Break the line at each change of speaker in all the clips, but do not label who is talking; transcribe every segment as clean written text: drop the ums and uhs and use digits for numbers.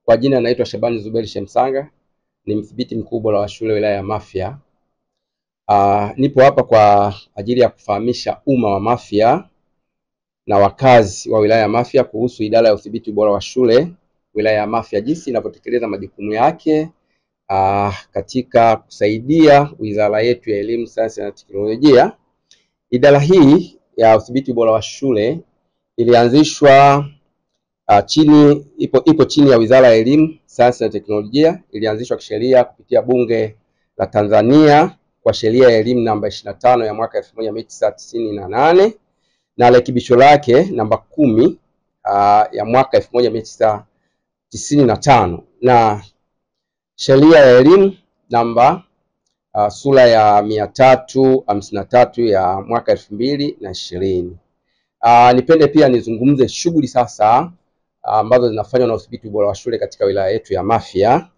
Kwa jina naitwa Shabani Zuberi Shemsanga, ni mdhibiti mkubwa wa shule wilaya ya Mafia. Nipo hapa kwa ajili ya kufahamisha umma wa Mafia na wakazi wa wilaya ya Mafia kuhusu idara ya udhibiti ubora wa shule wilaya ya Mafia, jinsi inavyotekeleza majukumu yake katika kusaidia wizara yetu ya Elimu, Sayansi na Teknolojia. Idara hii ya udhibiti ubora wa shule ilianzishwa ipo chini ya Wizara ya Elimu, Sayansi na Teknolojia. Ilianzishwa kisheria kupitia Bunge la Tanzania kwa sheria ya elimu namba 25 ya mwaka 1998 na rekebisho lake namba 10 ya mwaka 1995 na sheria ya elimu namba sura ya 353 ya mwaka 2020. Nipende pia nizungumze shughuli sasa ambazo zinafanywa na udhibiti ubora wa shule katika wilaya yetu ya Mafia.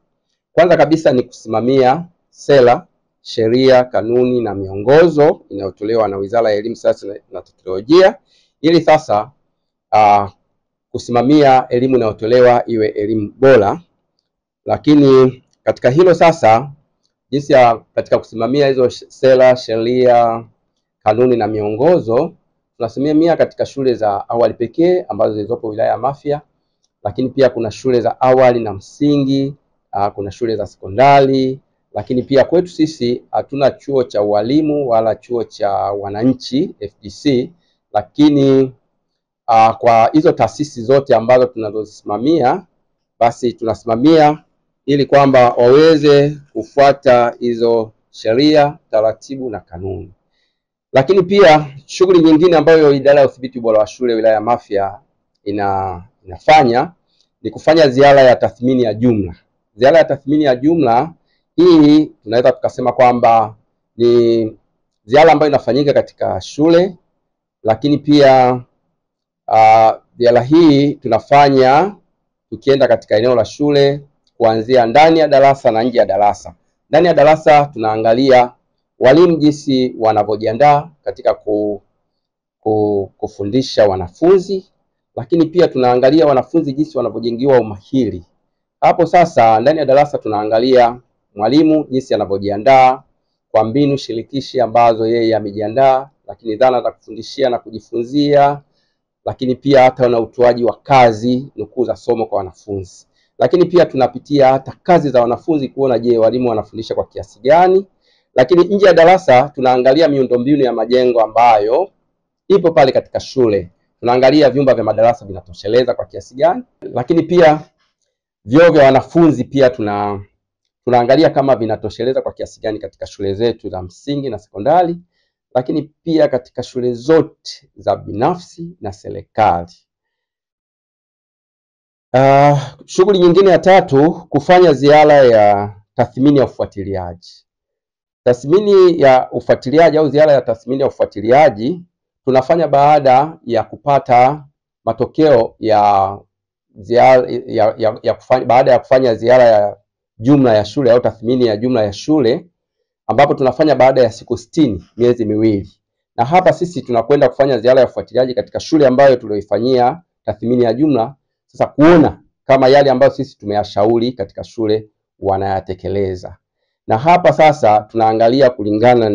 Kwanza kabisa ni kusimamia sera, sheria, kanuni na miongozo inayotolewa na Wizara ya Elimu, Sayansi na Teknolojia, ili sasa kusimamia elimu inayotolewa iwe elimu bora. Lakini katika hilo sasa, jinsi ya katika kusimamia hizo sera, sheria, kanuni na miongozo, tunasimamia katika shule za awali pekee ambazo zilizopo wilaya ya Mafia, lakini pia kuna shule za awali na msingi, kuna shule za sekondari, lakini pia kwetu sisi hatuna chuo cha ualimu wala chuo cha wananchi FDC, lakini kwa hizo taasisi zote ambazo tunazosimamia, basi tunasimamia ili kwamba waweze kufuata hizo sheria, taratibu na kanuni. Lakini pia shughuli nyingine ambayo idara ya udhibiti ubora wa shule wilaya ya Mafia inafanya ni kufanya ziara ya tathmini ya jumla. Ziara ya tathmini ya jumla hii tunaweza tukasema kwamba ni ziara ambayo inafanyika katika shule, lakini pia ziara hii tunafanya tukienda katika eneo la shule, kuanzia ndani ya darasa na nje ya darasa. Ndani ya darasa tunaangalia walimu jinsi wanavyojiandaa katika kufundisha wanafunzi, lakini pia tunaangalia wanafunzi jinsi wanavyojengiwa umahiri. Hapo sasa ndani ya darasa tunaangalia mwalimu jinsi anavyojiandaa kwa mbinu shirikishi ambazo yeye amejiandaa, lakini dhana za kufundishia na kujifunzia, lakini pia hata na utoaji wa kazi nukuu za somo kwa wanafunzi. Lakini pia tunapitia hata kazi za wanafunzi kuona je, walimu wanafundisha kwa kiasi gani. Lakini nje ya darasa tunaangalia miundombinu ya majengo ambayo ipo pale katika shule. Tunaangalia vyumba vya madarasa vinatosheleza kwa kiasi gani, lakini pia vyoo vya wanafunzi pia tunaangalia kama vinatosheleza kwa kiasi gani katika shule zetu za msingi na sekondari, lakini pia katika shule zote za binafsi na serikali. Shughuli nyingine ya tatu, kufanya ziara ya tathmini ya ufuatiliaji. Tathmini ya ufuatiliaji au ziara ya tathmini ya ufuatiliaji tunafanya baada ya kupata matokeo ya ziara baada ya kufanya ziara ya jumla ya shule au tathmini ya jumla ya shule, ambapo tunafanya baada ya siku 60, miezi miwili. Na hapa sisi tunakwenda kufanya ziara ya ufuatiliaji katika shule ambayo tulioifanyia tathmini ya jumla, sasa kuona kama yale ambayo sisi tumeyashauri katika shule wanayatekeleza. Na hapa sasa tunaangalia kulingana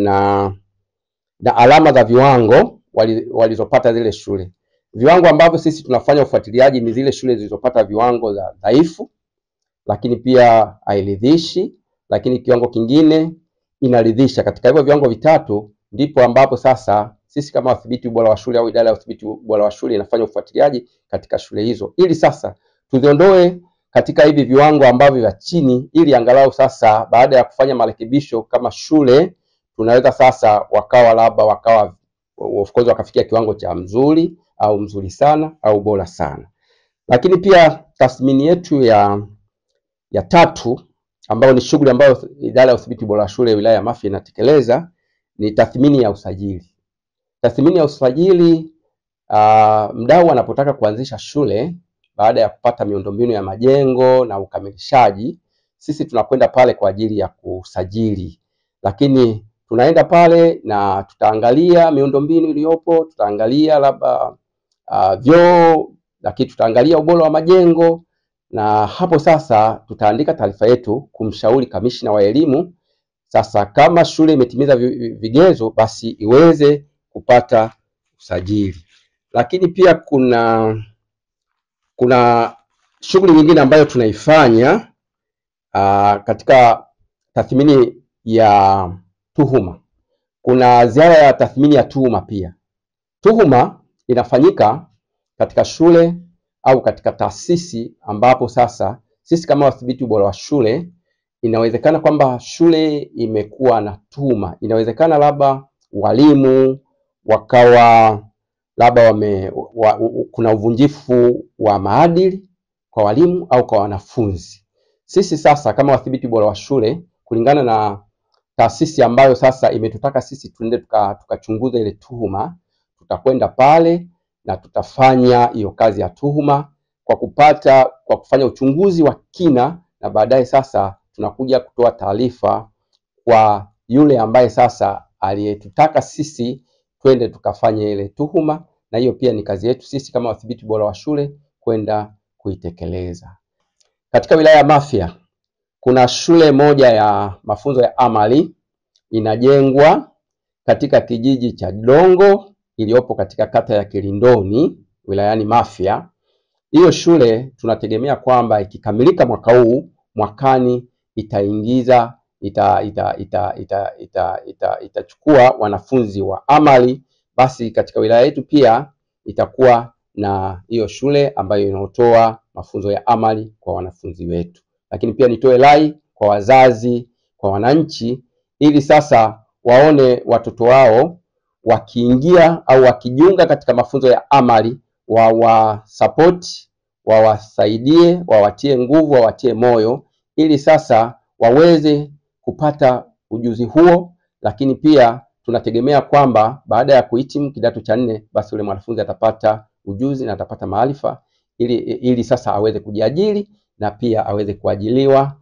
na alama za viwango walizopata zile shule. Viwango ambavyo sisi tunafanya ufuatiliaji ni zile shule zilizopata viwango za dhaifu, lakini pia hairidhishi, lakini kiwango kingine inaridhisha. Katika hivyo viwango vitatu ndipo ambapo sasa sisi kama wadhibiti ubora wa shule au idara ya udhibiti ubora wa shule inafanya ufuatiliaji katika shule hizo, ili sasa tuziondoe katika hivi viwango ambavyo vya chini, ili angalau sasa baada ya kufanya marekebisho kama shule tunaweza sasa wakawa of course wakafikia kiwango cha mzuri au mzuri sana au bora sana. Lakini pia tathmini yetu ya tatu ambayo ni shughuli ambayo idara ya udhibiti ubora wa shule wilaya ya Mafia inatekeleza ni tathmini ya usajili. Tathmini ya usajili, mdau anapotaka kuanzisha shule baada ya kupata miundombinu ya majengo na ukamilishaji, sisi tunakwenda pale kwa ajili ya kusajili. Lakini tunaenda pale na tutaangalia miundombinu iliyopo, tutaangalia labda vyoo, lakini tutaangalia ubora wa majengo na hapo sasa tutaandika taarifa yetu kumshauri kamishna wa elimu. Sasa kama shule imetimiza vigezo, basi iweze kupata usajili. Lakini pia kuna shughuli nyingine ambayo tunaifanya katika tathmini ya tuhuma. Kuna ziara ya tathmini ya tuhuma pia. Tuhuma inafanyika katika shule au katika taasisi ambapo sasa sisi kama wadhibiti ubora wa shule, inawezekana kwamba shule imekuwa na tuhuma. Inawezekana labda walimu wakawa labda kuna uvunjifu wa maadili kwa walimu au kwa wanafunzi. Sisi sasa kama wadhibiti ubora wa shule, kulingana na taasisi ambayo sasa imetutaka sisi tuende tukachunguza ile tuhuma, tutakwenda pale na tutafanya hiyo kazi ya tuhuma kwa kufanya uchunguzi wa kina, na baadaye sasa tunakuja kutoa taarifa kwa yule ambaye sasa aliyetutaka sisi twende tukafanya ile tuhuma, na hiyo pia ni kazi yetu sisi kama wadhibiti bora wa shule kwenda kuitekeleza. Katika wilaya ya Mafia kuna shule moja ya mafunzo ya amali inajengwa katika kijiji cha Dongo iliyopo katika kata ya Kilindoni wilayani Mafia. Hiyo shule tunategemea kwamba ikikamilika mwaka huu, mwakani itachukua wanafunzi wa amali. Basi katika wilaya yetu pia itakuwa na hiyo shule ambayo inatoa mafunzo ya amali kwa wanafunzi wetu. Lakini pia nitoe rai kwa wazazi, kwa wananchi, ili sasa waone watoto wao wakiingia au wakijiunga katika mafunzo ya amali, wawasapoti, wawasaidie, wawatie nguvu, wawatie moyo, ili sasa waweze kupata ujuzi huo. Lakini pia tunategemea kwamba baada ya kuhitimu kidato cha 4, basi yule mwanafunzi atapata ujuzi na atapata maarifa ili sasa aweze kujiajiri na pia aweze kuajiliwa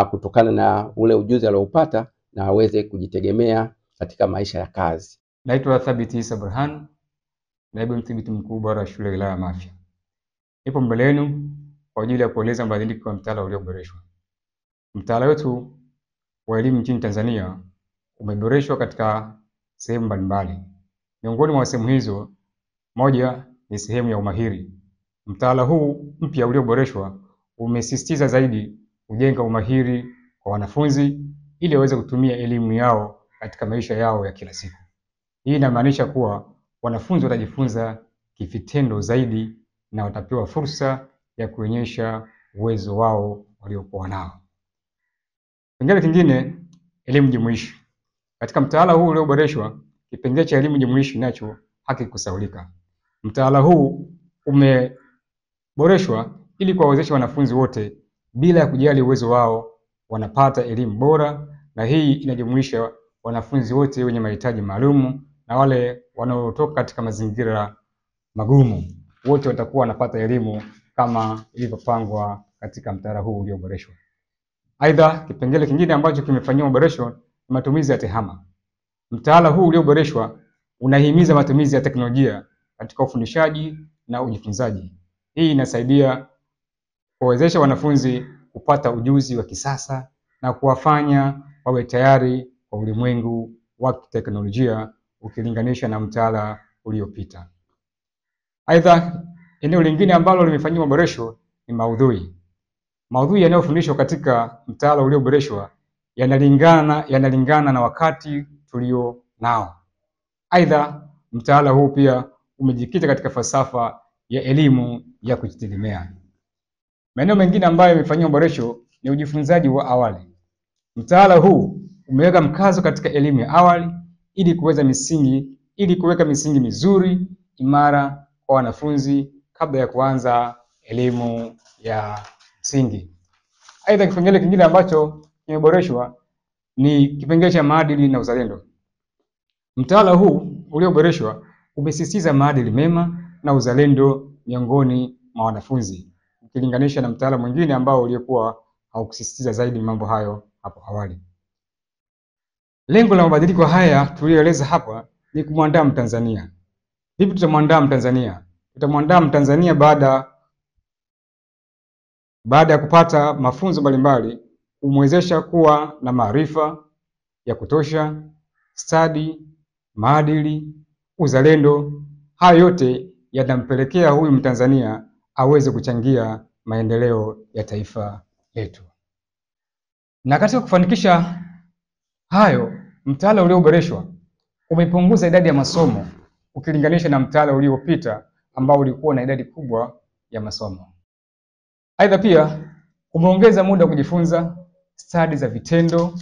kutokana na ule ujuzi alioupata, na aweze kujitegemea katika maisha ya kazi.
Naitwa Thabit Isa Burhan, naibu mdhibiti mkuu bora wa shule wilaya ya Mafia. Nipo mbele yenu kwa ajili ya kueleza mabadiliko ya mtaala ulioboreshwa. Mtaala wetu wa elimu nchini Tanzania umeboreshwa katika sehemu mbalimbali. Miongoni mwa sehemu hizo, moja ni sehemu ya umahiri. Mtaala huu mpya ulioboreshwa umesisitiza zaidi kujenga umahiri kwa wanafunzi ili waweze kutumia elimu yao katika maisha yao ya kila siku. Hii inamaanisha kuwa wanafunzi watajifunza kivitendo zaidi na watapewa fursa ya kuonyesha uwezo wao waliokuwa nao. Kipengele kingine, elimu jumuishi. Katika mtaala huu ulioboreshwa, kipengele cha elimu jumuishi nacho hakikusahaulika. Mtaala huu umeboreshwa ili kuwawezesha wanafunzi wote bila ya kujali uwezo wao wanapata elimu bora, na hii inajumuisha wanafunzi wote wenye mahitaji maalum na wale wanaotoka katika mazingira magumu. Wote watakuwa wanapata elimu kama ilivyopangwa katika mtaala huu ulioboreshwa. Aidha, kipengele kingine ambacho kimefanyiwa maboresho ni matumizi ya tehama. Mtaala huu ulioboreshwa unahimiza matumizi ya teknolojia katika ufundishaji na ujifunzaji. Hii inasaidia kuwezesha wanafunzi kupata ujuzi wa kisasa na kuwafanya wawe tayari kwa ulimwengu wa teknolojia ukilinganisha na mtaala uliopita. Aidha, eneo lingine ambalo limefanyiwa maboresho ni maudhui. Maudhui yanayofundishwa katika mtaala ulioboreshwa yanalingana na wakati tulio nao. Aidha, mtaala huu pia umejikita katika falsafa ya elimu ya kujitegemea. Maeneo mengine ambayo yamefanyiwa maboresho ni ujifunzaji wa awali. Mtaala huu umeweka mkazo katika elimu ya awali ili kuweka misingi mizuri imara kwa wanafunzi kabla ya kuanza elimu ya msingi. Aidha, kipengele kingine ambacho kimeboreshwa ni kipengele cha maadili na uzalendo. Mtaala huu ulioboreshwa umesisitiza maadili mema na uzalendo miongoni mwa wanafunzi ukilinganisha na mtaala mwingine ambao uliokuwa haukusisitiza zaidi mambo hayo hapo awali. Lengo la mabadiliko haya tuliyoeleza hapa ni kumwandaa Mtanzania. Vipi tutamwandaa Mtanzania? Tutamwandaa Mtanzania baada baada ya kupata mafunzo mbalimbali humwezesha kuwa na maarifa ya kutosha, stadi, maadili, uzalendo. Hayo yote yatampelekea huyu Mtanzania aweze kuchangia maendeleo ya taifa letu. Na katika kufanikisha hayo, mtaala ulioboreshwa umepunguza idadi ya masomo ukilinganisha na mtaala uliopita ambao ulikuwa na idadi kubwa ya masomo. Aidha pia umeongeza muda wa kujifunza stadi za vitendo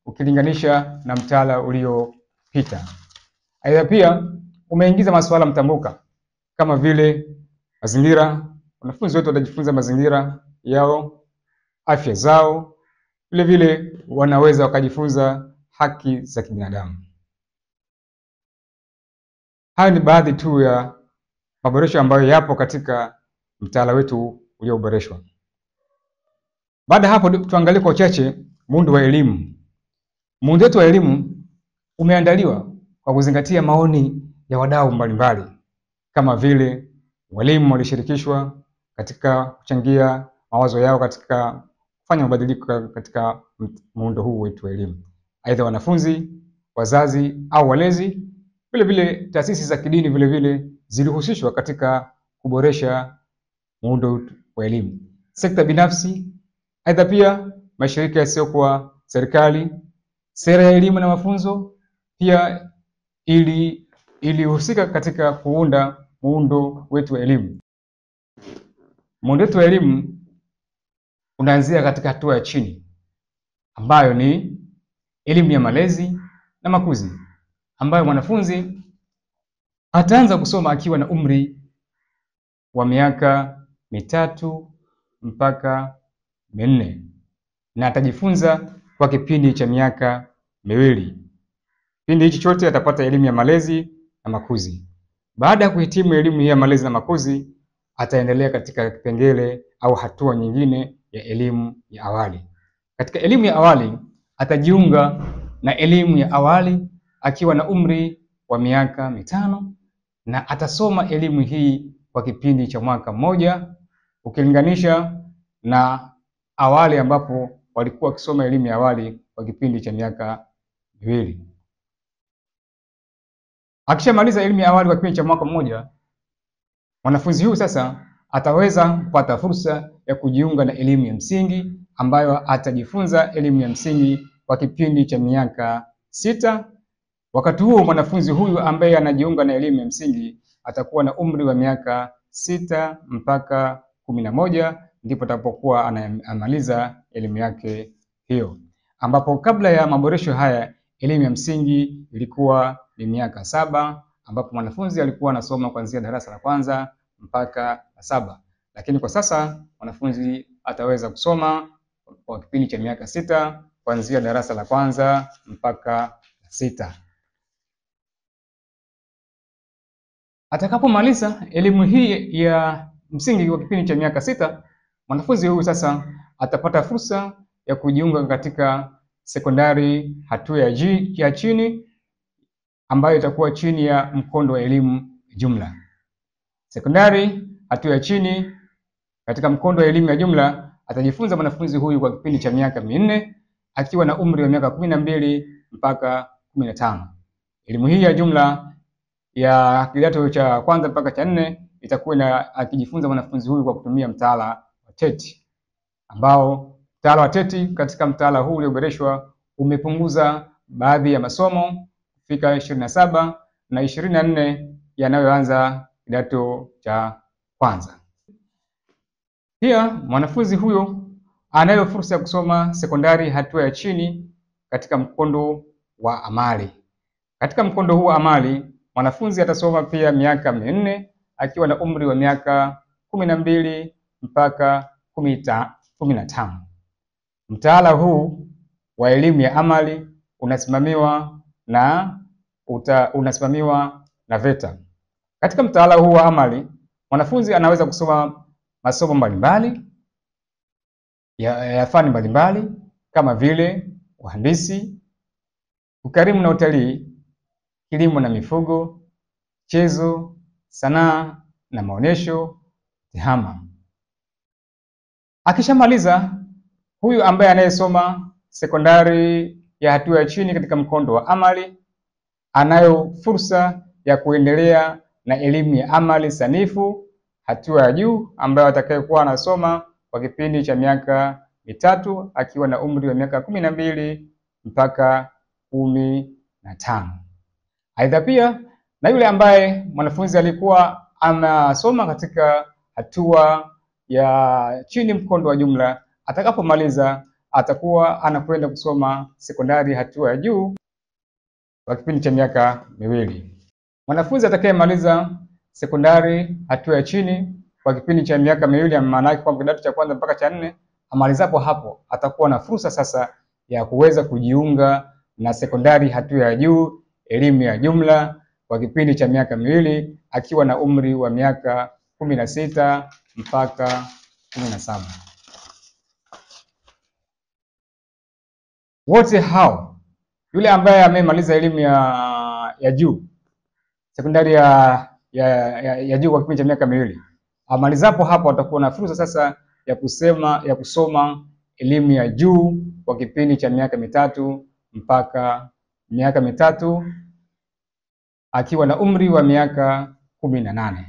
ukilinganisha na mtaala uliopita. Aidha pia umeingiza masuala mtambuka kama vile mazingira. Wanafunzi wote watajifunza mazingira yao, afya zao, vile vile wanaweza wakajifunza haki za kibinadamu. Hayo ni baadhi tu ya maboresho ambayo yapo katika mtaala wetu ulioboreshwa. Baada hapo tuangalie kwa uchache muundo wa elimu. Muundo wetu wa elimu umeandaliwa kwa kuzingatia maoni ya wadau mbalimbali kama vile walimu walishirikishwa katika kuchangia mawazo yao katika kufanya mabadiliko katika muundo huu wetu wa elimu. Aidha wanafunzi, wazazi au walezi, vile vile taasisi za kidini vile vile zilihusishwa katika kuboresha muundo wa elimu. Sekta binafsi, aidha pia mashirika yasiyokuwa serikali, sera ya elimu na mafunzo pia ilihusika katika kuunda muundo wetu wa elimu. Muundo wetu wa elimu unaanzia katika hatua ya chini ambayo ni elimu ya malezi na makuzi, ambayo mwanafunzi ataanza kusoma akiwa na umri wa miaka 3 mpaka 4 na atajifunza kwa kipindi cha miaka 2. Kipindi hichi chote atapata elimu ya malezi na makuzi. Baada ya kuhitimu elimu hii ya malezi na makuzi, ataendelea katika kipengele au hatua nyingine ya elimu ya awali. Katika elimu ya awali atajiunga na elimu ya awali akiwa na umri wa miaka 5 na atasoma elimu hii kwa kipindi cha mwaka 1 ukilinganisha na awali ambapo walikuwa wakisoma elimu ya awali kwa kipindi cha miaka 2. Akishamaliza elimu ya awali kwa kipindi cha mwaka 1, mwanafunzi huyu sasa ataweza kupata fursa ya kujiunga na elimu ya msingi ambayo atajifunza elimu ya msingi kwa kipindi cha miaka 6. Wakati huo mwanafunzi huyu ambaye anajiunga na elimu ya msingi atakuwa na umri wa miaka 6 mpaka 11, ndipo atakapokuwa anamaliza elimu yake hiyo, ambapo kabla ya maboresho haya elimu ya msingi ilikuwa ni miaka 7, ambapo mwanafunzi alikuwa anasoma kuanzia darasa la 1 mpaka la 7, lakini kwa sasa mwanafunzi ataweza kusoma kwa kipindi cha miaka 6 kuanzia darasa la 1 mpaka la 6. Atakapomaliza elimu hii ya msingi kwa kipindi cha miaka 6, mwanafunzi huyu sasa atapata fursa ya kujiunga katika sekondari hatua ya chini ambayo itakuwa chini ya mkondo wa elimu jumla. Sekondari hatua ya chini katika mkondo wa elimu ya jumla atajifunza mwanafunzi huyu kwa kipindi cha miaka 4 akiwa na umri wa miaka 12 mpaka 15. Elimu hii ya jumla ya kidato cha 1 mpaka cha 4 itakuwa akijifunza mwanafunzi huyu kwa kutumia mtaala wa TET, ambao mtaala wa TET katika mtaala huu ulioboreshwa umepunguza baadhi ya masomo kufika 27 na 24 yanayoanza kidato cha 1. Pia mwanafunzi huyo anayo fursa ya kusoma sekondari hatua ya chini katika mkondo wa amali. Katika mkondo huu wa amali mwanafunzi atasoma pia miaka 4 akiwa na umri wa miaka 12 mpaka 15. Mtaala huu wa elimu ya amali unasimamiwa na VETA. Katika mtaala huu wa amali mwanafunzi anaweza kusoma masomo mbalimbali ya fani mbalimbali kama vile uhandisi, ukarimu na utalii, kilimo na mifugo, chezo, sanaa na maonesho, tehama. Akishamaliza, huyu ambaye anayesoma sekondari ya hatua ya chini katika mkondo wa amali anayo fursa ya kuendelea na elimu ya amali sanifu hatua ya juu, ambayo atakayekuwa anasoma kwa kipindi cha miaka mitatu akiwa na umri wa miaka 12 mpaka 15. Aidha pia na yule ambaye mwanafunzi alikuwa anasoma katika hatua ya chini mkondo wa jumla, atakapomaliza atakuwa anakwenda kusoma sekondari hatua ya juu kwa kipindi cha miaka 2. Mwanafunzi atakayemaliza sekondari hatua ya chini kwa kipindi cha miaka 2, maana yake kwa kidato cha kwanza mpaka cha 4, amalizapo hapo atakuwa na fursa sasa ya kuweza kujiunga na sekondari hatua ya juu elimu ya jumla kwa kipindi cha miaka 2 akiwa na umri wa miaka 16 mpaka 17. Wote hao, yule ambaye amemaliza elimu ya juu sekondari ya juu kwa kipindi cha miaka 2, amalizapo hapo atakuwa na fursa sasa ya kusoma elimu ya juu kwa kipindi cha miaka 3 mpaka miaka 3 akiwa na umri wa miaka 18.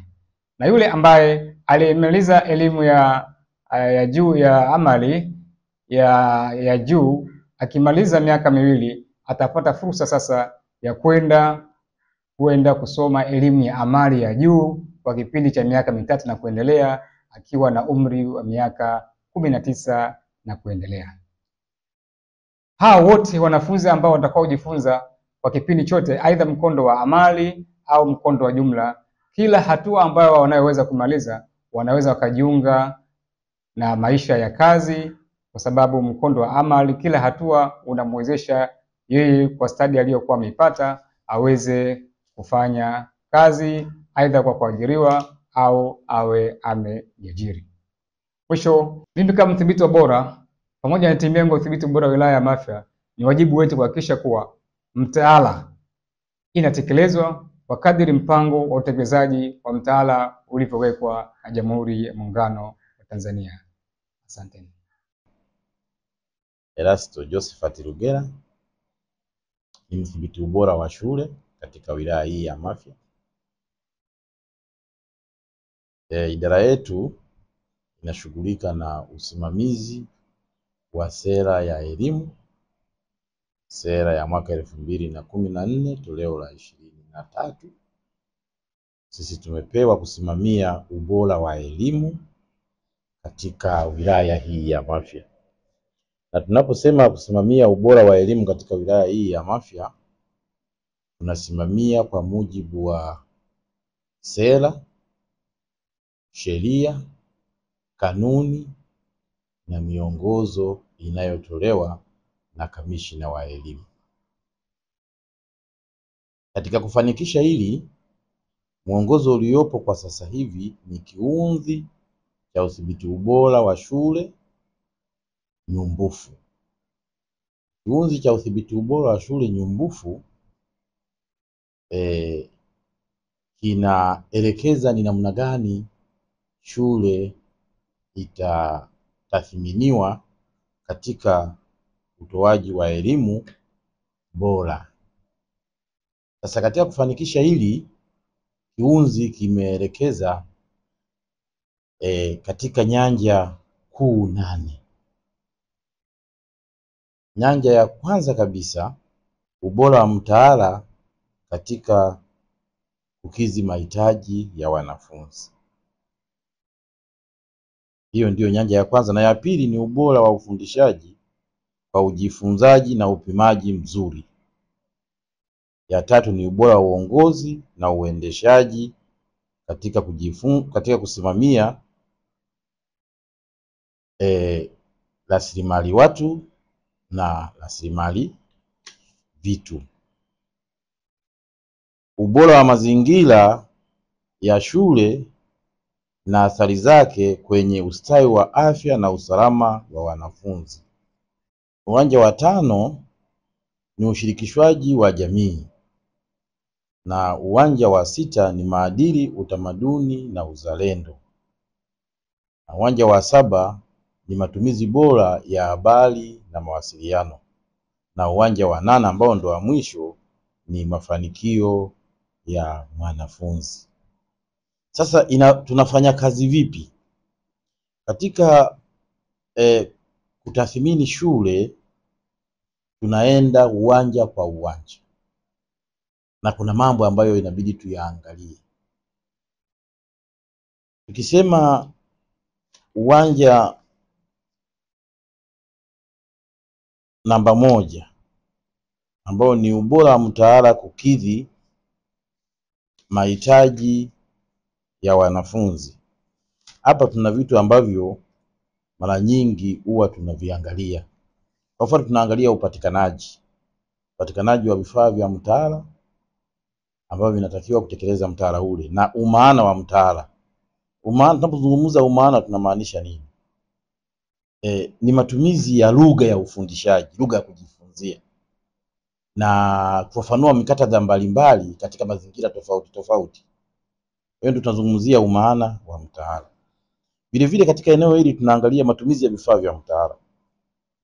Na yule ambaye alimaliza elimu ya juu ya amali ya juu akimaliza miaka 2 atapata fursa sasa ya kwenda kusoma elimu ya amali ya juu kwa kipindi cha miaka 3 na kuendelea akiwa na umri wa miaka 19 na kuendelea. Hao wote wanafunzi ambao watakao kujifunza kwa kipindi chote, aidha mkondo wa amali au mkondo wa jumla, kila hatua ambayo wanayoweza kumaliza wanaweza wakajiunga na maisha ya kazi, kwa sababu mkondo wa amali kila hatua unamwezesha yeye kwa stadi aliyokuwa ameipata aweze kufanya kazi aidha kwa kuajiriwa au awe amejiajiri. Mwisho, mimi kama mdhibiti wa ubora pamoja na timu yangu ya udhibiti ubora wa wilaya ya Mafia, ni wajibu wetu kuhakikisha kuwa mtaala inatekelezwa kwa kadiri mpango wa utekelezaji wa mtaala ulivyowekwa na Jamhuri ya Muungano wa Tanzania. Asante.
Erasto Josephat Rugera ni mdhibiti ubora wa shule katika wilaya hii ya Mafia. Idara yetu inashughulika na usimamizi wa sera ya elimu, sera ya mwaka 2014 toleo la 23. Sisi tumepewa kusimamia ubora wa elimu katika wilaya hii ya Mafia. Na tunaposema kusimamia ubora wa elimu katika wilaya hii ya Mafia, tunasimamia kwa mujibu wa sera, sheria, kanuni na miongozo inayotolewa na kamishina wa elimu. Katika kufanikisha hili, mwongozo uliopo kwa sasa hivi ni kiunzi cha udhibiti ubora wa shule nyumbufu. Kiunzi cha udhibiti ubora wa shule nyumbufu kinaelekeza ni namna gani shule itatathminiwa katika utoaji wa elimu bora. Sasa katika kufanikisha hili, kiunzi kimeelekeza katika nyanja kuu 8. Nyanja ya kwanza kabisa, ubora wa mtaala katika kukidhi mahitaji ya wanafunzi. Hiyo ndiyo nyanja ya kwanza, na ya pili ni ubora wa ufundishaji kwa ujifunzaji na upimaji mzuri. Ya tatu ni ubora wa uongozi na uendeshaji katika kusimamia rasilimali watu na rasilimali vitu. Ubora wa mazingira ya shule na athari zake kwenye ustawi wa afya na usalama wa wanafunzi. Uwanja wa 5 ni ushirikishwaji wa jamii, na uwanja wa 6 ni maadili, utamaduni na uzalendo, na uwanja wa 7 ni matumizi bora ya habari na mawasiliano, na uwanja wa 8 ambao ndo wa mwisho ni mafanikio ya mwanafunzi. Sasa tunafanya kazi vipi katika kutathmini shule? Tunaenda uwanja kwa uwanja, na kuna mambo ambayo inabidi tuyaangalie. Tukisema uwanja namba 1 ambao ni ubora wa mtaala kukidhi mahitaji ya wanafunzi, hapa tuna vitu ambavyo mara nyingi huwa tunaviangalia. Kwa mfano, tunaangalia upatikanaji wa vifaa vya mtaala ambavyo vinatakiwa kutekeleza mtaala ule, na umaana wa mtaala. Tunapozungumza umaana tunamaanisha nini? Ni matumizi ya lugha ya ufundishaji, lugha ya kujifunzia, na kufafanua mikatadha mbalimbali katika mazingira tofauti tofauti. Hiyo ndio tunazungumzia umaana wa mtaala. Vile vile katika eneo hili tunaangalia matumizi ya vifaa vya mtaala.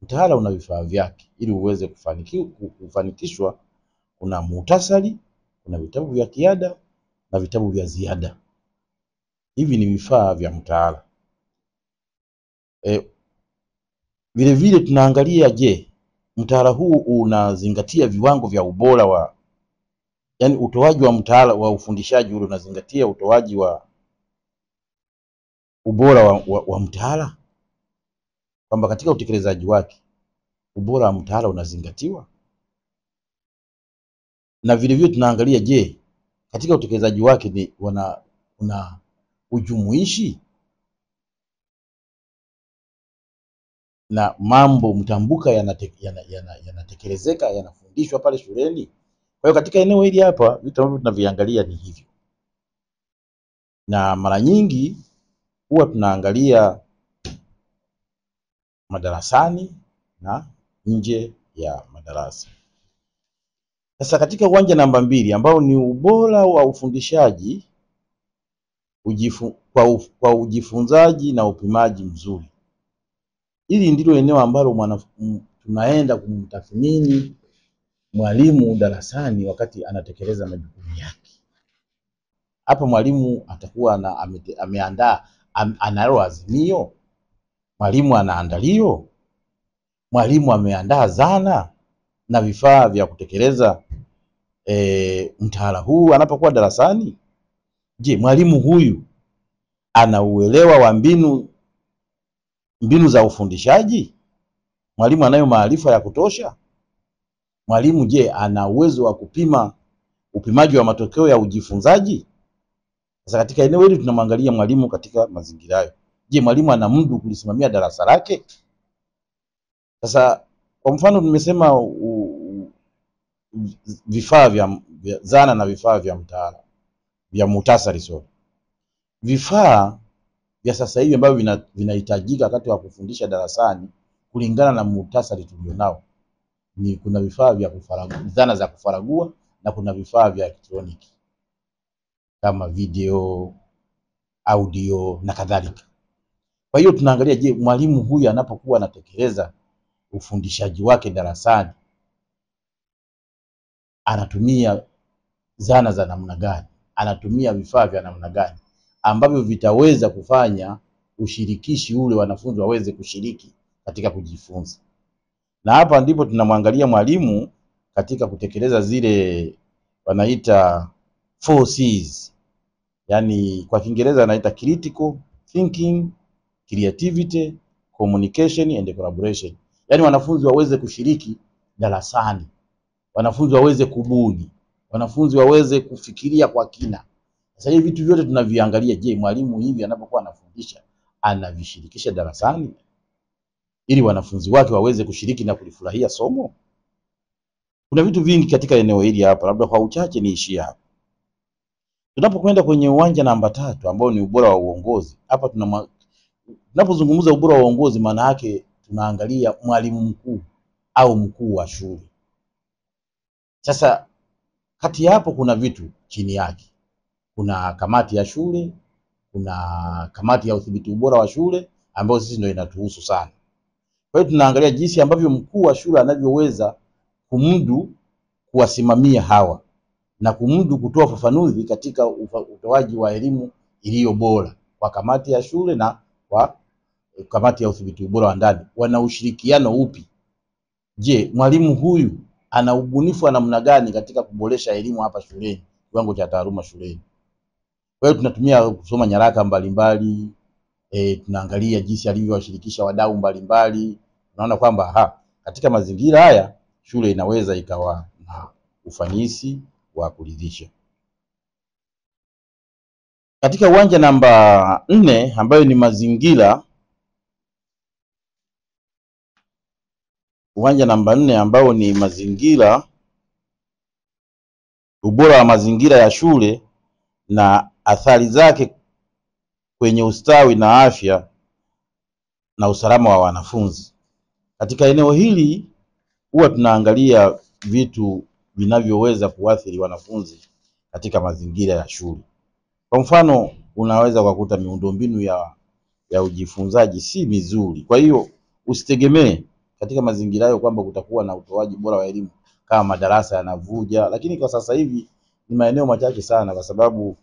Mtaala una vifaa vyake ili uweze kufanikishwa. Kuna muhtasari, kuna vitabu vya kiada na vitabu vya ziada. Hivi ni vifaa vya mtaala. Vile vile tunaangalia, je, mtaala huu unazingatia viwango vya ubora yani utoaji wa mtaala wa ufundishaji ule unazingatia utoaji wa ubora wa mtaala, kwamba katika utekelezaji wake ubora wa mtaala unazingatiwa. Na vile vile tunaangalia, je, katika utekelezaji wake una ujumuishi na mambo mtambuka yanatekelezeka, yanafundishwa pale shuleni. Kwa hiyo katika eneo hili hapa vitu ambavyo tunaviangalia ni hivyo, na mara nyingi huwa tunaangalia madarasani na nje ya madarasa. Sasa katika uwanja namba 2 ambao ni ubora wa ufundishaji kwa ujifunzaji na upimaji mzuri, hili ndilo eneo ambalo tunaenda kumtathmini mwalimu darasani wakati anatekeleza majukumu yake. Hapa mwalimu atakuwa ameandaa, analo azimio, mwalimu anaandalio, mwalimu ameandaa zana na vifaa vya kutekeleza mtaala huu anapokuwa darasani. Je, mwalimu huyu ana uelewa wa mbinu za ufundishaji? Mwalimu anayo maarifa ya kutosha? Mwalimu, je, ana uwezo wa kupima upimaji wa matokeo ya ujifunzaji? Sasa katika eneo hili tunamwangalia mwalimu katika mazingira hayo. Je, mwalimu ana mudu kulisimamia darasa lake? Sasa kwa mfano nimesema vifaa vya zana na vifaa vya mtaala vya muhtasari. Vifaa vya sasa hivi ambavyo vinahitajika wakati wa kufundisha darasani kulingana na muhtasari tulionao kuna vifaa vya zana za kufaragua na kuna vifaa vya elektroniki kama video, audio na kadhalika. Kwa hiyo tunaangalia, je, mwalimu huyu anapokuwa anatekeleza ufundishaji wake darasani anatumia zana za namna gani, anatumia vifaa vya namna gani ambavyo vitaweza kufanya ushirikishi ule, wanafunzi waweze kushiriki katika kujifunza. Na hapa ndipo tunamwangalia mwalimu katika kutekeleza zile wanaita 4Cs. Yani kwa Kiingereza anaita critical thinking, creativity, communication and collaboration. Yani wanafunzi waweze kushiriki darasani, wanafunzi waweze kubuni, wanafunzi waweze kufikiria kwa kina. Sasa hivi vitu vyote tunaviangalia, je, mwalimu hivi anapokuwa anafundisha anavishirikisha darasani ili wanafunzi wake waweze kushiriki na kulifurahia somo? Kuna vitu vingi katika eneo hili hapa, labda kwa uchache niishie hapa. Tunapokwenda kwenye uwanja namba 3 ambao ni ubora wa uongozi, hapa tunapozungumza ubora wa uongozi, maana yake tunaangalia mwalimu mkuu au mkuu wa shule. Sasa kati hapo kuna vitu chini yake. Kuna kamati ya shule, kuna kamati ya udhibiti ubora wa shule ambayo sisi ndio inatuhusu sana. Kwa hiyo tunaangalia jinsi ambavyo mkuu wa shule anavyoweza kumudu kuwasimamia hawa na kumudu kutoa ufafanuzi katika utoaji wa elimu iliyo bora kwa kamati ya shule na kwa kamati ya udhibiti ubora wa ndani. Wana ushirikiano upi? Je, mwalimu huyu ana ubunifu wa namna gani katika kuboresha elimu hapa shuleni, kiwango cha taaluma shuleni? Kwa hiyo tunatumia kusoma nyaraka mbalimbali, tunaangalia jinsi alivyowashirikisha wadau mbalimbali. Tunaona kwamba katika mazingira haya shule inaweza ikawa na ufanisi wa kuridhisha. Katika uwanja namba 4 ambayo ni mazingira, uwanja namba 4 ambao ni mazingira, ubora wa mazingira ya shule na athari zake kwenye ustawi na afya na usalama wa wanafunzi. Katika eneo hili huwa tunaangalia vitu vinavyoweza kuathiri wanafunzi katika mazingira ya shule. Kwa mfano, unaweza kukuta miundombinu ya ujifunzaji si mizuri. Kwa hiyo usitegemee katika mazingira hayo kwamba kutakuwa na utoaji bora wa elimu kama madarasa yanavuja, lakini kwa sasa hivi ni maeneo machache sana, kwa sababu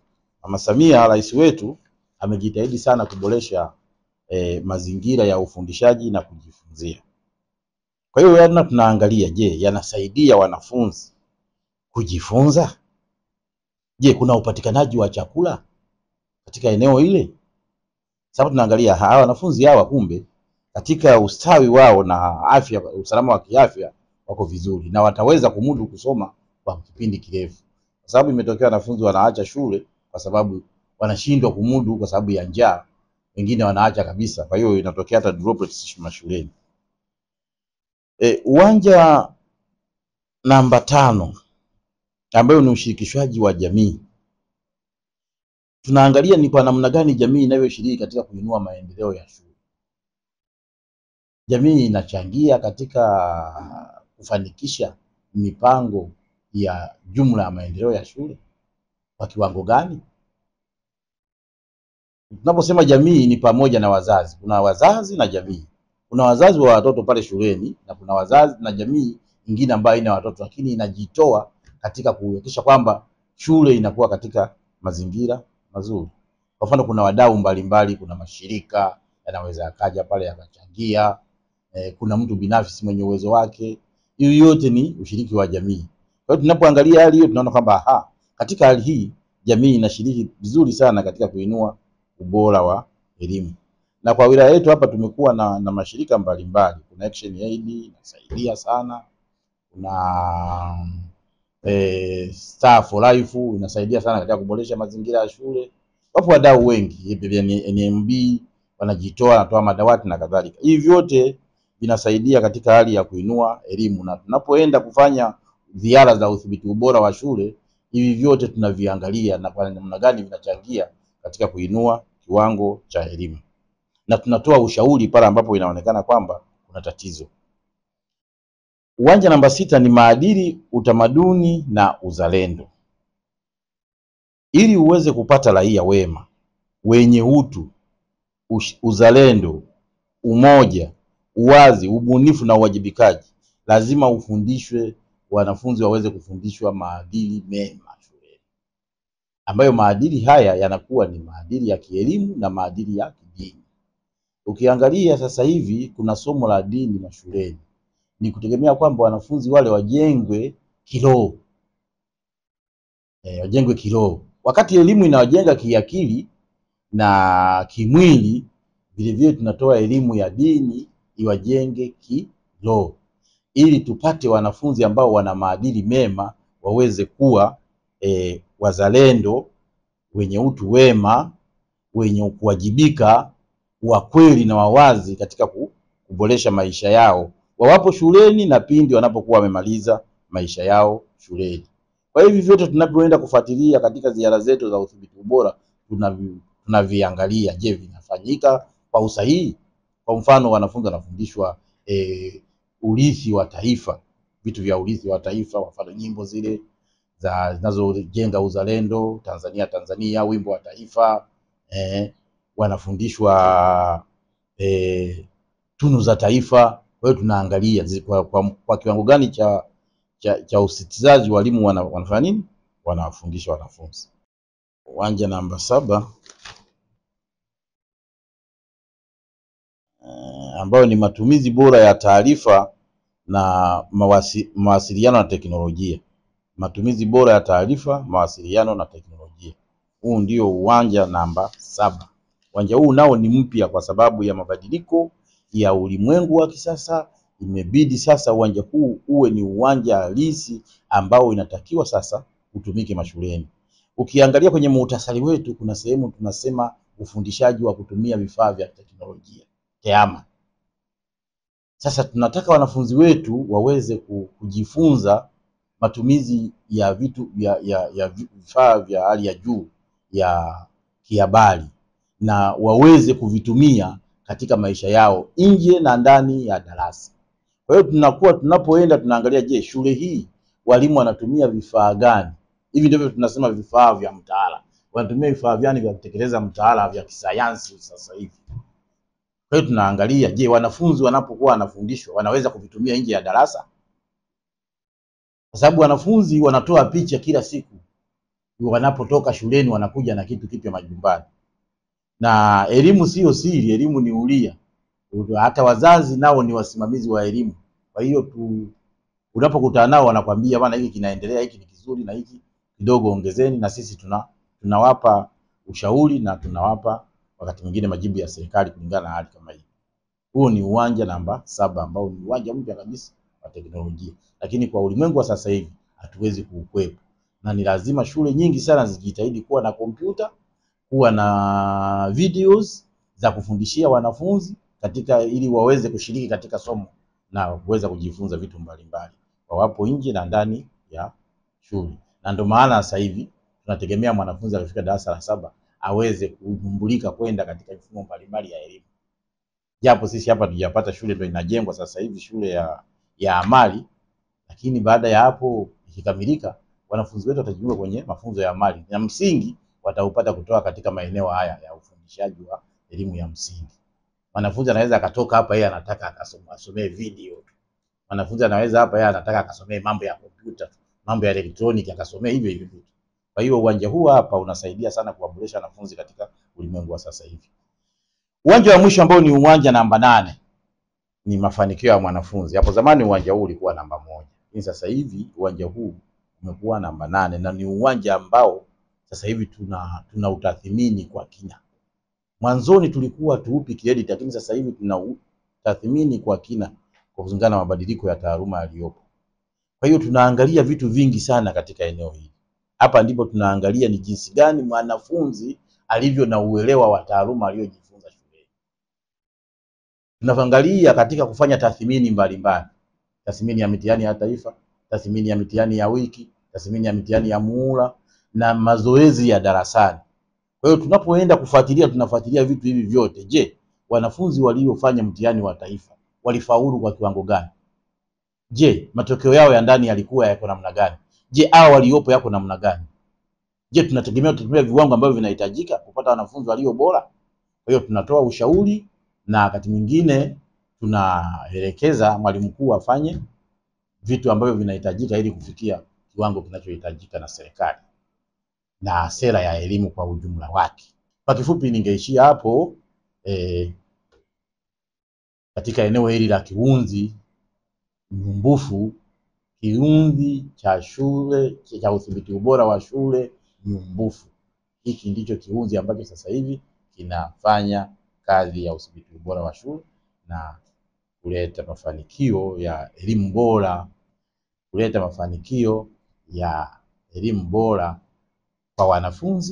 Mama Samia rais wetu amejitahidi sana kuboresha mazingira ya ufundishaji na kujifunzia. Kwa hiyo tunaangalia, je, yanasaidia wanafunzi kujifunza? Je, kuna upatikanaji wa chakula katika eneo ile? Sababu tunaangalia hawa wanafunzi hawa kumbe katika ustawi wao na afya, usalama wa kiafya wako vizuri na wataweza kumudu kusoma kwa kipindi kirefu. Kwa sababu imetokea wanafunzi wanaacha shule kwa sababu wanashindwa kumudu kwa sababu ya njaa, wengine wanaacha kabisa. Kwa hiyo inatokea hata droplets mashuleni. Uwanja namba 5 ambayo ni ushirikishwaji wa jamii. Tunaangalia ni kwa namna gani jamii inavyoshiriki katika kuinua maendeleo ya shule. Jamii inachangia katika kufanikisha mipango ya jumla ya maendeleo ya shule kwa kiwango gani? Tunaposema jamii ni pamoja na wazazi. Kuna wazazi na jamii. Kuna wazazi wa watoto pale shuleni na kuna wazazi na jamii nyingine ambayo ina watoto lakini inajitoa katika kuhakikisha kwamba shule inakuwa katika mazingira mazuri. Kwa mfano, kuna wadau mbalimbali, kuna mashirika yanaweza yakaja pale yakachangia, kuna mtu binafsi mwenye uwezo wake. Hiyo yote ni ushiriki wa jamii. Kwa hiyo tunapoangalia hali hiyo tunaona kwamba katika hali hii jamii inashiriki vizuri sana katika kuinua ubora wa elimu. Na kwa wilaya yetu hapa tumekuwa na mashirika mbalimbali. Kuna Action Aid inasaidia sana. Kuna Star for Life inasaidia sana katika kuboresha mazingira ya shule. Wapo wadau wengi, NMB wanajitoa, wanatoa madawati na kadhalika. Hivi vyote vinasaidia katika hali ya kuinua elimu, na tunapoenda kufanya ziara za udhibiti ubora wa shule, hivi vyote tunaviangalia na kwa namna gani vinachangia katika kuinua kiwango cha elimu, na tunatoa ushauri pale ambapo inaonekana kwamba kuna tatizo. Uwanja namba 6 ni maadili, utamaduni na uzalendo. Ili uweze kupata raia wema wenye utu, uzalendo, umoja, uwazi, ubunifu na uwajibikaji, lazima ufundishwe, wanafunzi waweze kufundishwa maadili mema shuleni, ambayo maadili haya yanakuwa ni maadili ya kielimu na maadili ya kidini. Ukiangalia sasa hivi kuna somo la dini mashuleni, ni kutegemea kwamba wanafunzi wale wajengwe kiroho, wajengwe kiroho, wakati elimu inawajenga kiakili na kimwili. Vile vile tunatoa elimu ya dini iwajenge kiroho, ili tupate wanafunzi ambao wana maadili mema, waweze kuwa wazalendo, wenye utu wema, wenye kuwajibika, wa kweli na wawazi katika kuboresha maisha yao wawapo shuleni na pindi wanapokuwa wamemaliza maisha yao shuleni. Kwa hivi vyote tunapoenda kufuatilia katika ziara zetu za udhibiti ubora, tunaviangalia, je, vinafanyika kwa usahihi? Kwa mfano, wanafunzi wanafundishwa urithi wa taifa, vitu vya urithi wa taifa, kwa mfano nyimbo zile zinazojenga uzalendo, Tanzania Tanzania, wimbo wa taifa, wanafundishwa tunu za taifa. Kwa hiyo tunaangalia kwa kiwango gani cha usitizaji walimu wanafanya nini, wanawafundisha wanafunzi. Uwanja namba 7 ambayo ni matumizi bora ya taarifa na mawasiliano na teknolojia. Matumizi bora ya taarifa, mawasiliano na teknolojia. Huu ndio uwanja namba 7. Uwanja huu nao ni mpya kwa sababu ya mabadiliko ya ulimwengu wa kisasa. Imebidi sasa uwanja huu uwe ni uwanja halisi ambao inatakiwa sasa utumike mashuleni. Ukiangalia kwenye muhtasari wetu kuna sehemu tunasema ufundishaji wa kutumia vifaa vya teknolojia, TEHAMA. Sasa tunataka wanafunzi wetu waweze kujifunza matumizi ya vifaa vya hali ya juu ya kihabari na waweze kuvitumia katika maisha yao nje na ndani ya darasa. Kwa hiyo tunapoenda tunaangalia, je, shule hii walimu wanatumia vifaa gani? Hivi ndivyo tunasema vifaa vya mtaala. Wanatumia vifaa gani vya kutekeleza mtaala vya kisayansi sasa hivi? Kwa hiyo tunaangalia, je, wanafunzi wanapokuwa wanafundishwa wanaweza kuvitumia nje ya darasa? Kwa sababu wanafunzi wanatoa picha kila siku, wanapotoka shuleni wanakuja na kitu kipya majumbani. Na elimu sio siri, elimu ni huria. Hata wazazi nao ni wasimamizi wa elimu. Kwa hiyo unapokutana nao wanakwambia, bwana, hiki kinaendelea, hiki ni kizuri na hiki kidogo ongezeni, na sisi tunawapa ushauri na tunawapa wakati mwingine majibu ya serikali kulingana na hali kama hii. Huo ni uwanja namba 7 ambao ni uwanja mpya kabisa wa teknolojia. Lakini kwa ulimwengu wa sasa hivi hatuwezi kuukwepa. Na ni lazima shule nyingi sana zijitahidi kuwa na kompyuta, kuwa na videos za kufundishia wanafunzi ili waweze kushiriki katika somo na kuweza kujifunza vitu mbalimbali wawapo nje na ndani ya shule. Na ndio maana sasa hivi tunategemea mwanafunzi akifika darasa la 7 aweze kuvumbulika kwenda katika mifumo mbalimbali ya elimu. Japo sisi hapa tujapata shule ndio inajengwa sasa hivi, shule ya amali, lakini baada ya hapo ikikamilika, wanafunzi wetu watajiunga kwenye mafunzo ya amali na msingi wataupata kutoka katika maeneo haya ya ufundishaji wa elimu ya msingi. Mwanafunzi anaweza akatoka hapa yeye anataka asomee video. Mwanafunzi anaweza hapa yeye anataka akasomee mambo ya kompyuta, mambo ya elektroniki, akasomee hivyo hivyo vitu. Kwa hiyo uwanja huu hapa unasaidia sana kuwaboresha wanafunzi katika ulimwengu wa sasa hivi. Uwanja wa mwisho ambao ni uwanja namba 8 ni mafanikio ya mwanafunzi. Hapo zamani uwanja huu ulikuwa namba 1. Lakini sasa hivi uwanja huu umekuwa namba 8 na ni uwanja ambao sasa hivi tuna utathimini kwa kina. Mwanzoni tulikuwa tuupi credit, lakini sasa hivi tuna utathimini kwa kina kwa kulingana na mabadiliko ya taaluma yaliyopo. Kwa hiyo tunaangalia vitu vingi sana katika eneo hili. Hapa ndipo tunaangalia ni jinsi gani mwanafunzi alivyo na uelewa wa taaluma aliyojifunza shuleni. Tunaangalia katika kufanya tathmini mbalimbali. Tathmini ya mitihani ya taifa, tathmini ya mitihani ya wiki, tathmini ya mitihani ya muhula na mazoezi ya darasani. Kwa hiyo tunapoenda kufuatilia, tunafuatilia vitu hivi vyote. Je, wanafunzi waliofanya mtihani wa taifa walifaulu kwa kiwango gani? Je, matokeo yao ya ndani yalikuwa yako namna gani? Je, hao waliopo yako namna gani? Je, tunategemea viwango ambavyo vinahitajika kupata wanafunzi walio bora? Kwa hiyo tunatoa ushauri na wakati mwingine tunaelekeza mwalimu mkuu afanye vitu ambavyo vinahitajika ili kufikia kiwango kinachohitajika na serikali na sera ya elimu kwa ujumla wake. Kwa kifupi ningeishia hapo katika eneo hili la kiunzi nyumbufu, kiunzi cha shule cha udhibiti ubora wa shule nyumbufu. Hiki ndicho kiunzi ambacho sasa hivi kinafanya kazi ya udhibiti ubora wa shule na kuleta mafanikio ya elimu bora, kuleta mafanikio ya elimu bora kwa wanafunzi